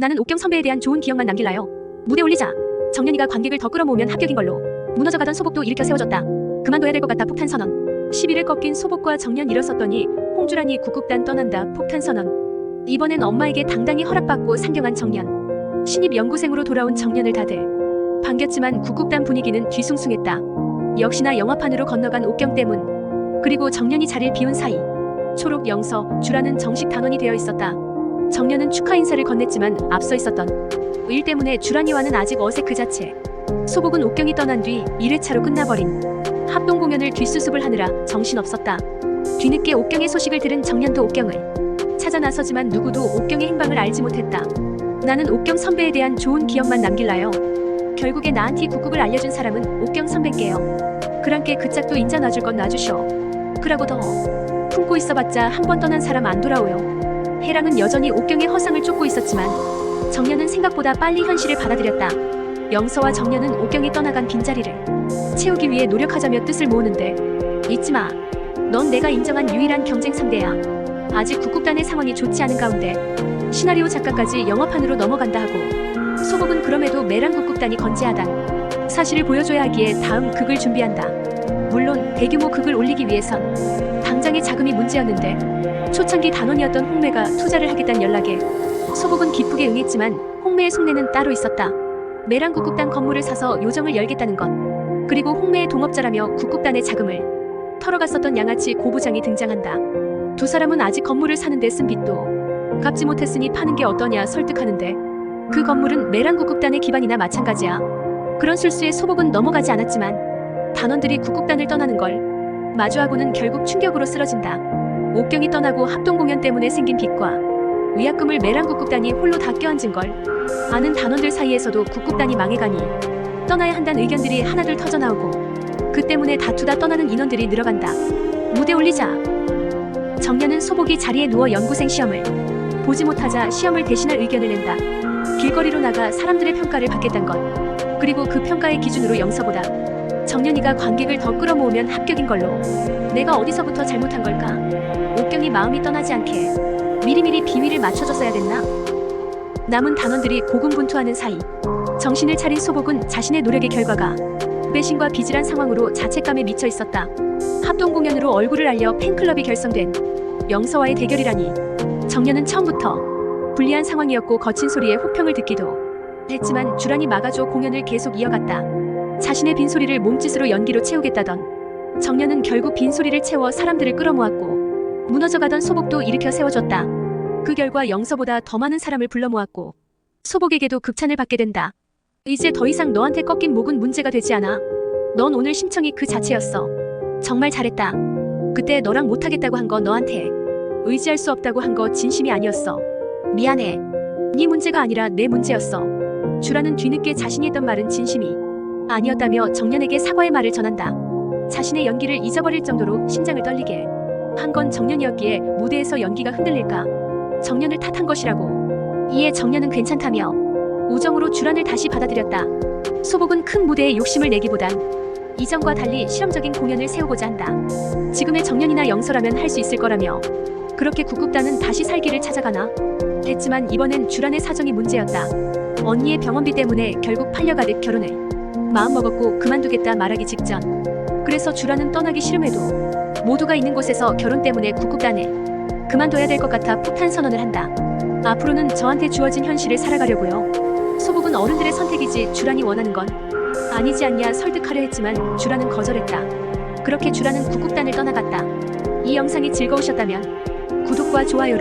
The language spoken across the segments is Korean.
나는 옥경 선배에 대한 좋은 기억만 남길라요. 무대 올리자. 정연이가 관객을 더 끌어모으면 합격인 걸로. 무너져가던 소복도 일으켜 세워줬다. 그만둬야 될 것 같다. 폭탄 선언. 11일 꺾인 소복과 정연 일어섰더니 홍주란이 국극단 떠난다. 폭탄 선언. 이번엔 엄마에게 당당히 허락받고 상경한 정연. 신입 연구생으로 돌아온 정연을 다들 반겼지만 국극단 분위기는 뒤숭숭했다. 역시나 영화판으로 건너간 옥경 때문. 그리고 정연이 자리를 비운 사이 초록 영서, 주라는 정식 단원이 되어 있었다. 정연은 축하 인사를 건넸지만 앞서 있었던 일 때문에 주란이와는 아직 어색 그 자체. 소복은 옥경이 떠난 뒤 1회차로 끝나버린 합동 공연을 뒷수습을 하느라 정신없었다. 뒤늦게 옥경의 소식을 들은 정연도 옥경을 찾아 나서지만 누구도 옥경의 행방을 알지 못했다. 나는 옥경 선배에 대한 좋은 기억만 남길라요. 결국에 나한테 국극을 알려준 사람은 옥경 선배께요. 그랑께 그 짝도 인자 놔줄 건 놔주쇼. 그러고 더 품고 있어봤자 한 번 떠난 사람 안 돌아오요. 해랑은 여전히 옥경의 허상을 쫓고 있었지만 정연은 생각보다 빨리 현실을 받아들였다. 영서와 정연은 옥경이 떠나간 빈자리를 채우기 위해 노력하자며 뜻을 모으는데 잊지마. 넌 내가 인정한 유일한 경쟁 상대야. 아직 국극단의 상황이 좋지 않은 가운데 시나리오 작가까지 영화판으로 넘어간다 하고 소복은 그럼에도 매랑 국극단이 건재하단 사실을 보여줘야 하기에 다음 극을 준비한다. 물론 대규모 극을 올리기 위해선 당장의 자금이 문제였는데 초창기 단원이었던 홍매가 투자를 하겠다는 연락에 소복은 기쁘게 응했지만 홍매의 속내는 따로 있었다. 매랑 국극단 건물을 사서 요정을 열겠다는 것. 그리고 홍매의 동업자라며 국극단의 자금을 털어갔었던 양아치 고부장이 등장한다. 두 사람은 아직 건물을 사는데 쓴 빚도 갚지 못했으니 파는 게 어떠냐 설득하는데 그 건물은 매랑 국극단의 기반이나 마찬가지야. 그런 술수에 소복은 넘어가지 않았지만 단원들이 국극단을 떠나는 걸 마주하고는 결국 충격으로 쓰러진다. 옥경이 떠나고 합동공연 때문에 생긴 빚과 위약금을 매랑 국극단이 홀로 다 껴안은 걸 아는 단원들 사이에서도 국극단이 망해가니 떠나야 한다는 의견들이 하나둘 터져나오고 그 때문에 다투다 떠나는 인원들이 늘어간다. 무대 올리자. 정연은 소복이 자리에 누워 연구생 시험을 보지 못하자 시험을 대신할 의견을 낸다. 길거리로 나가 사람들의 평가를 받겠다는 것. 그리고 그 평가의 기준으로 영서보다 정연이가 관객을 더 끌어모으면 합격인 걸로. 내가 어디서부터 잘못한 걸까? 옥경이 마음이 떠나지 않게 미리미리 비위를 맞춰줬어야 됐나? 남은 단원들이 고군분투하는 사이 정신을 차린 소복은 자신의 노력의 결과가 배신과 비질한 상황으로 자책감에 미쳐 있었다. 합동 공연으로 얼굴을 알려 팬클럽이 결성된 영서와의 대결이라니. 정연은 처음부터 불리한 상황이었고 거친 소리에 호평을 듣기도 했지만 주란이 막아줘 공연을 계속 이어갔다. 자신의 빈소리를 몸짓으로 연기로 채우겠다던 정연은 결국 빈소리를 채워 사람들을 끌어모았고 무너져가던 소복도 일으켜 세워줬다. 그 결과 영서보다 더 많은 사람을 불러 모았고 소복에게도 극찬을 받게 된다. 이제 더 이상 너한테 꺾인 목은 문제가 되지 않아. 넌 오늘 심청이 그 자체였어. 정말 잘했다. 그때 너랑 못하겠다고 한 거 너한테 의지할 수 없다고 한 거 진심이 아니었어. 미안해. 네 문제가 아니라 내 문제였어. 주라는 뒤늦게 자신이 했던 말은 진심이 아니었다며 정연에게 사과의 말을 전한다. 자신의 연기를 잊어버릴 정도로 심장을 떨리게 한 건 정연이었기에 무대에서 연기가 흔들릴까 정연을 탓한 것이라고. 이에 정연은 괜찮다며 우정으로 주란을 다시 받아들였다. 소복은 큰 무대에 욕심을 내기보단 이전과 달리 실험적인 공연을 세우고자 한다. 지금의 정연이나 영서라면 할 수 있을 거라며 그렇게 국극단은 다시 살기를 찾아가나 했지만 이번엔 주란의 사정이 문제였다. 언니의 병원비 때문에 결국 팔려가듯 결혼을 마음먹었고 그만두겠다 말하기 직전. 그래서 주란은 떠나기 싫음에도 모두가 있는 곳에서 결혼 때문에 국극단에 그만둬야 될 것 같아 폭탄 선언을 한다. 앞으로는 저한테 주어진 현실을 살아가려고요. 소복은 어른들의 선택이지 주란이 원하는 건 아니지 않냐 설득하려 했지만 주란은 거절했다. 그렇게 주란은 국극단을 떠나갔다. 이 영상이 즐거우셨다면 구독과 좋아요로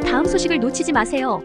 다음 소식을 놓치지 마세요.